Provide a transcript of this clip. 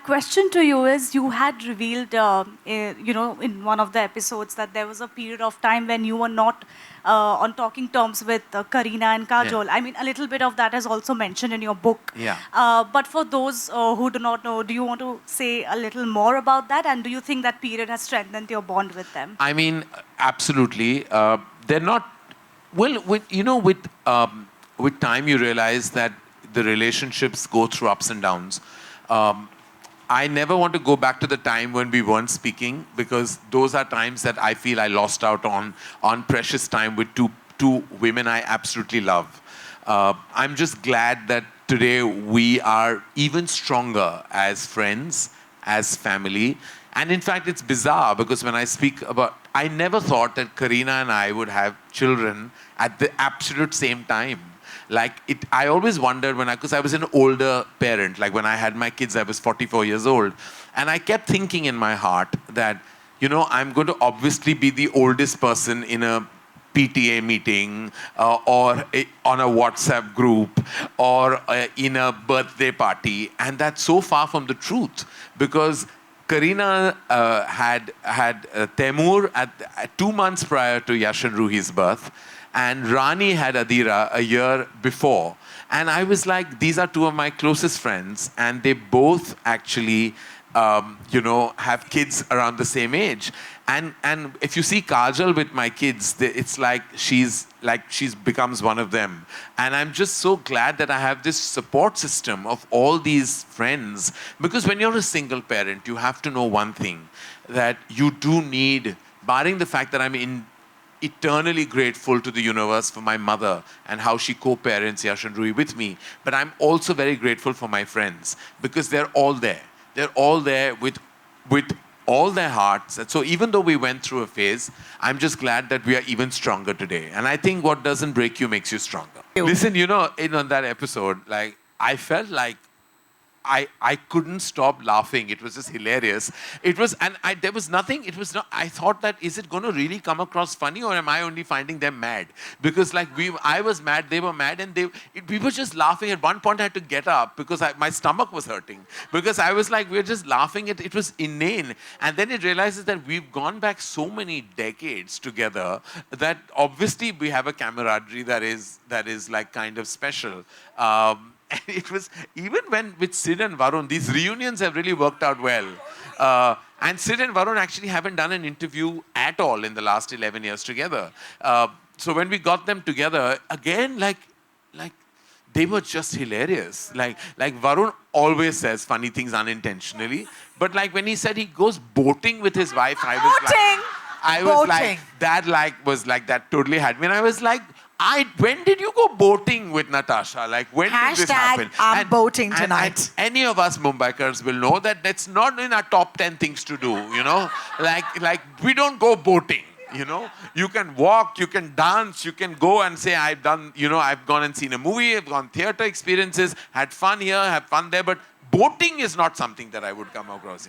Question to you is, you had revealed, in one of the episodes that there was a period of time when you were not on talking terms with Kareena and Yeah. Kajol. I mean, a little bit of that is also mentioned in your book. Yeah. But for those who do not know, do you want to say a little more about that? And do you think that period has strengthened your bond with them? I mean, absolutely. They're not. Well, with time, you realize that the relationships go through ups and downs. Um, I never want to go back to the time when we weren't speaking, because those are times that I feel I lost out on precious time with two women I absolutely love. I'm just glad that today we are even stronger as friends, as family. And in fact, it's bizarre because when I speak about, I never thought that Kareena and I would have children at the absolute same time. Like it, I always wondered because I was an older parent. Like when I had my kids, I was 44 years old, and I kept thinking in my heart that, I'm going to obviously be the oldest person in a PTA meeting, on a WhatsApp group, or in a birthday party, and that's so far from the truth, because Kareena had Temur at 2 months prior to Yash and Ruhi's birth, and Rani had Adira a year before. And I was like, these are two of my closest friends, and they both actually, have kids around the same age. And if you see Kajal with my kids, it's like she's becomes one of them. And I'm just so glad that I have this support system of all these friends. Because when you're a single parent, you have to know one thing, that you do need, barring the fact that eternally grateful to the universe for my mother and how she co-parents Yash and Rui with me. But I'm also very grateful for my friends, because they're all there. They're all there with all their hearts. And so even though we went through a phase, I'm just glad that we are even stronger today. And I think what doesn't break you makes you stronger. Listen, on that episode, like, I felt like I couldn't stop laughing. It was just hilarious. It was, and there was nothing, it was not, I thought that, is it going to really come across funny, or am I only finding them mad? Because like I was mad, they were mad, and we were just laughing. At one point I had to get up because my stomach was hurting. Because I was like, we were just laughing. It was inane. And then it realizes that we've gone back so many decades together that obviously we have a camaraderie that is like kind of special. And it was, even when with Sid and Varun, these reunions have really worked out well. And Sid and Varun actually haven't done an interview at all in the last 11 years together. So when we got them together, again, like they were just hilarious. Like Varun always says funny things unintentionally. But like when he said he goes boating with his wife, I was like, that totally had me. And I was like, when did you go boating with Natasha? Like, when did this happen? I'm boating tonight. And any of us Mumbaikars will know that that's not in our top 10 things to do, Like we don't go boating, You can walk, you can dance, you can go and say, I've gone and seen a movie, I've gone theater experiences, had fun here, had fun there, but boating is not something that I would come across.